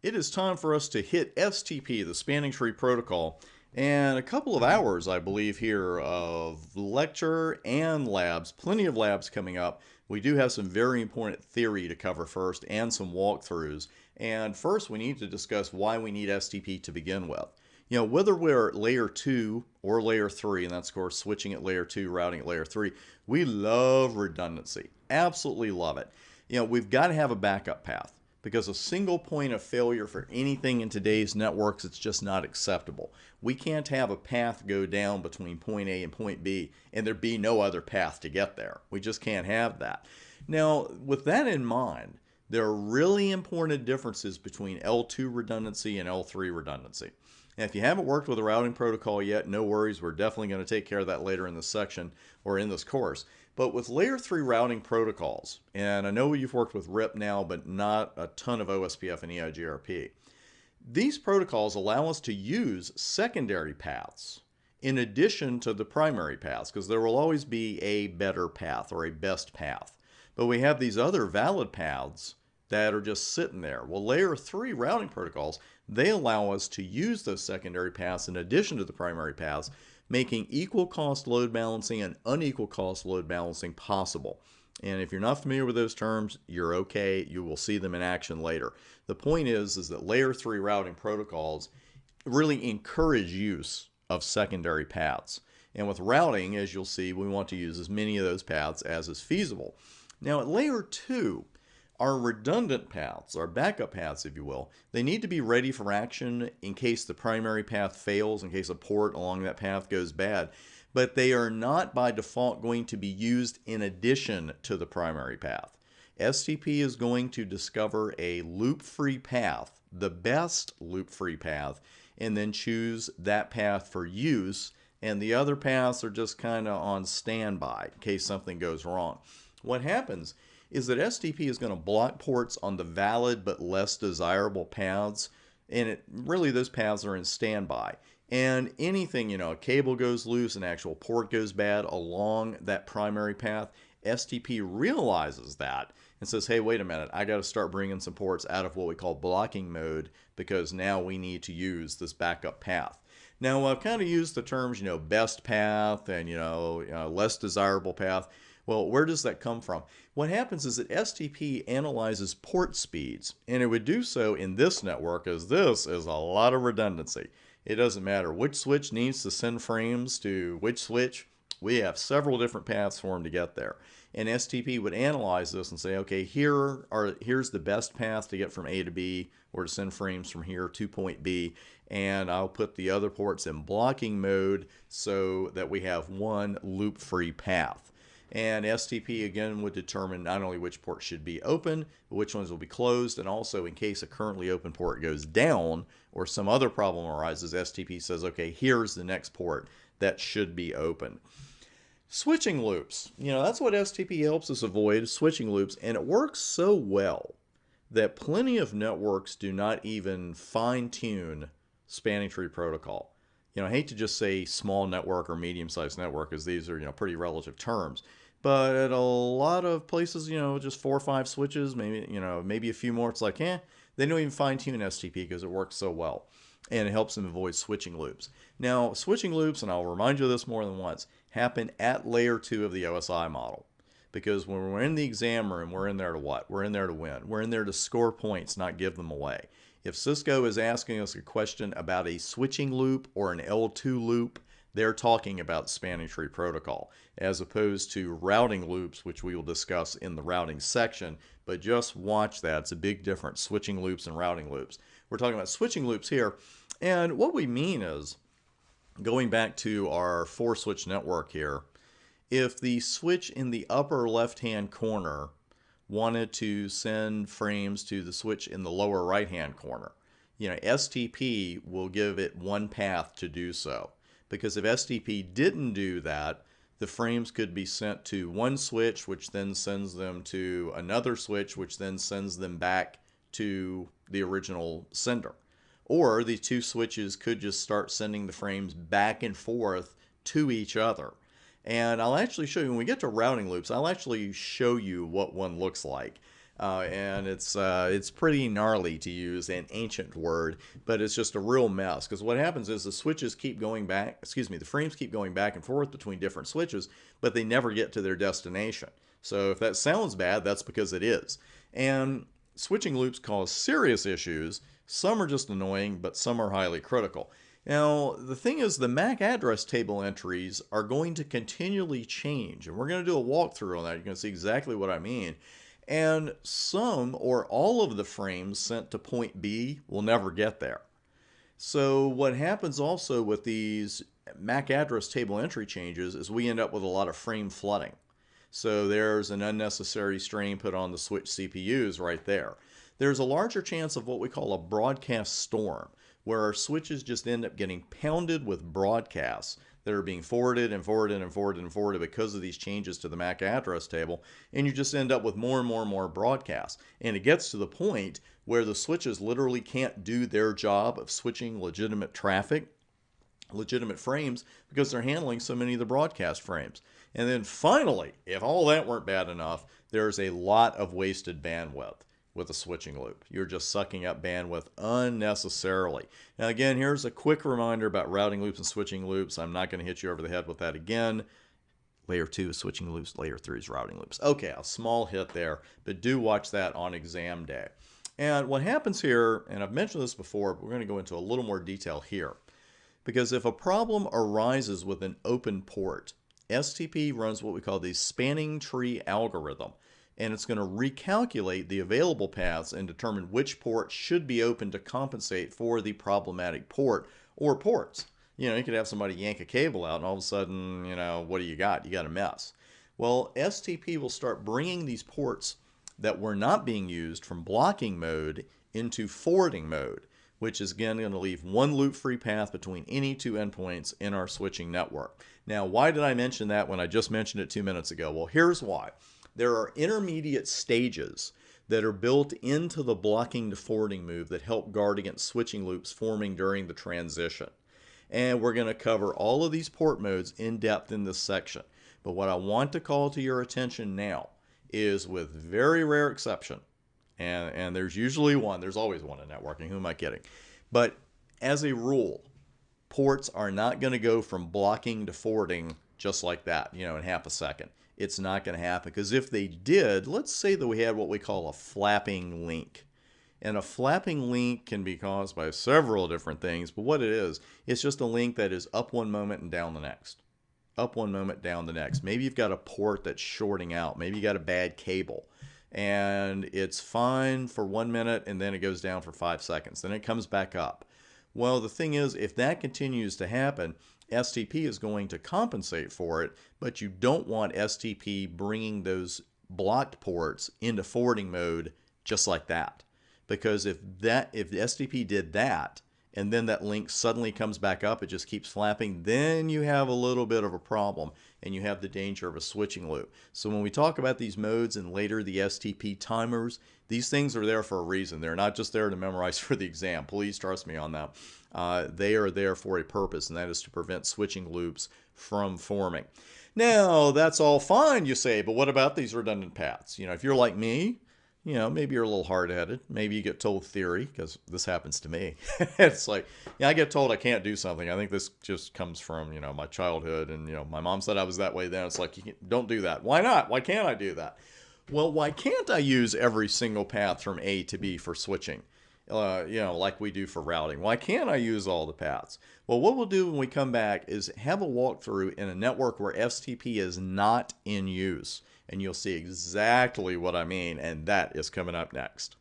It is time for us to hit STP, the Spanning Tree Protocol, and a couple of hours, I believe, here of lecture and labs. Plenty of labs coming up. We do have some very important theory to cover first and some walkthroughs. And first, we need to discuss why we need STP to begin with. You know, whether we're at layer 2 or layer 3, and that's, of course, switching at layer 2, routing at layer 3, we love redundancy. Absolutely love it. You know, we've got to have a backup path because a single point of failure for anything in today's networks, it's just not acceptable. We can't have a path go down between point A and point B and there be no other path to get there. We just can't have that. Now, with that in mind, there are really important differences between L2 redundancy and L3 redundancy. And if you haven't worked with a routing protocol yet, no worries. We're definitely going to take care of that later in this section or in this course. But with layer 3 routing protocols, and I know you've worked with RIP now, but not a ton of OSPF and EIGRP, these protocols allow us to use secondary paths in addition to the primary paths, because there will always be a better path or a best path. But we have these other valid paths that are just sitting there. Well, layer 3 routing protocols, they allow us to use those secondary paths in addition to the primary paths, making equal cost load balancing and unequal cost load balancing possible. And if you're not familiar with those terms, you're okay. You will see them in action later. The point is that layer 3 routing protocols really encourage use of secondary paths. And with routing, as you'll see, we want to use as many of those paths as is feasible. Now at layer 2, our redundant paths, our backup paths, if you will, they need to be ready for action in case the primary path fails, in case a port along that path goes bad. But they are not by default going to be used in addition to the primary path. STP is going to discover a loop-free path, the best loop-free path, and then choose that path for use, and the other paths are just kind of on standby in case something goes wrong. What happens is that STP is going to block ports on the valid but less desirable paths, and really those paths are in standby. And anything, a cable goes loose, an actual port goes bad along that primary path, STP realizes that and says, hey, wait a minute, I got to start bringing some ports out of what we call blocking mode because now we need to use this backup path. Now, I've kind of used the terms, best path and, less desirable path. Well, where does that come from? What happens is that STP analyzes port speeds, and it would do so in this network as this is a lot of redundancy. It doesn't matter which switch needs to send frames to which switch. We have several different paths for them to get there. And STP would analyze this and say, okay, here's the best path to get from A to B or to send frames from here to point B. And I'll put the other ports in blocking mode so that we have one loop-free path. And STP again would determine not only which ports should be open, but which ones will be closed, and also in case a currently open port goes down or some other problem arises, STP says, okay, here's the next port that should be open. Switching loops, that's what STP helps us avoid, switching loops, and it works so well that plenty of networks do not even fine-tune spanning tree protocol. I hate to just say small network or medium-sized network, as these are, pretty relative terms. But at a lot of places, just 4 or 5 switches, maybe a few more, it's like, they don't even fine-tune STP because it works so well. And it helps them avoid switching loops. Now, switching loops, and I'll remind you of this more than once, happen at layer 2 of the OSI model. Because when we're in the exam room, we're in there to what? We're in there to win. We're in there to score points, not give them away. If Cisco is asking us a question about a switching loop or an L2 loop, they're talking about spanning tree protocol, as opposed to routing loops, which we will discuss in the routing section. But just watch that. It's a big difference, switching loops and routing loops. We're talking about switching loops here. And what we mean is, going back to our 4-switch network here, if the switch in the upper left-hand corner wanted to send frames to the switch in the lower right-hand corner, STP will give it one path to do so. Because if STP didn't do that, the frames could be sent to one switch, which then sends them to another switch, which then sends them back to the original sender. Or the 2 switches could just start sending the frames back and forth to each other. And I'll actually show you, when we get to routing loops, I'll actually show you what one looks like. And it's pretty gnarly to use an ancient word, but it's just a real mess. Because what happens is the switches keep going back, excuse me, the frames keep going back and forth between different switches, but they never get to their destination. So if that sounds bad, that's because it is. And switching loops cause serious issues. Some are just annoying, but some are highly critical. Now, the thing is, the MAC address table entries are going to continually change, and we're going to do a walkthrough on that. You're going to see exactly what I mean. And some or all of the frames sent to point B will never get there. So what happens also with these MAC address table entry changes is we end up with a lot of frame flooding. So there's an unnecessary strain put on the switch CPUs right there. There's a larger chance of what we call a broadcast storm, where our switches just end up getting pounded with broadcasts that are being forwarded and forwarded and forwarded and forwarded because of these changes to the MAC address table, and you just end up with more and more and more broadcasts. And it gets to the point where the switches literally can't do their job of switching legitimate traffic, legitimate frames, because they're handling so many of the broadcast frames. And then finally, if all that weren't bad enough, there's a lot of wasted bandwidth with a switching loop. You're just sucking up bandwidth unnecessarily. Now again, here's a quick reminder about routing loops and switching loops. I'm not going to hit you over the head with that again. Layer 2 is switching loops, layer 3 is routing loops. Okay, a small hit there, but do watch that on exam day. And what happens here, and I've mentioned this before, but we're going to go into a little more detail here. Because if a problem arises with an open port, STP runs what we call the spanning tree algorithm, and it's going to recalculate the available paths and determine which port should be open to compensate for the problematic port or ports. You know, you could have somebody yank a cable out and all of a sudden, you know, what do you got? You got a mess. Well, STP will start bringing these ports that were not being used from blocking mode into forwarding mode, which is again going to leave one loop-free path between any two endpoints in our switching network. Now, why did I mention that when I just mentioned it 2 minutes ago? Well, here's why. There are intermediate stages that are built into the blocking to forwarding move that help guard against switching loops forming during the transition. And we're going to cover all of these port modes in depth in this section. But what I want to call to your attention now is, with very rare exception, and there's usually one, there's always one in networking, who am I kidding? But as a rule, ports are not going to go from blocking to forwarding just like that, you know, in half a second. It's not going to happen, because if they did, let's say that we had what we call a flapping link. And a flapping link can be caused by several different things, but what it is, it's just a link that is up one moment and down the next. Up one moment, down the next. Maybe you've got a port that's shorting out. Maybe you got a bad cable. And it's fine for 1 minute, and then it goes down for 5 seconds. Then it comes back up. Well, the thing is, if that continues to happen, STP is going to compensate for it, but you don't want STP bringing those blocked ports into forwarding mode just like that. Because if the STP did that, and then that link suddenly comes back up, it just keeps flapping, then you have a little bit of a problem, and you have the danger of a switching loop. So when we talk about these modes and later the STP timers, these things are there for a reason. They're not just there to memorize for the exam. Please trust me on that. They are there for a purpose, and that is to prevent switching loops from forming. Now, that's all fine, you say, but what about these redundant paths? You know, if you're like me, you know, maybe you're a little hard-headed. Maybe you get told theory, because this happens to me. It's like, yeah, I get told I can't do something. I think this just comes from, you know, my childhood. And, you know, my mom said I was that way then. It's like, don't do that. Why not? Why can't I do that? Well, why can't I use every single path from A to B for switching? You know, like we do for routing. Why can't I use all the paths? Well, what we'll do when we come back is have a walkthrough in a network where STP is not in use. And you'll see exactly what I mean, and that is coming up next.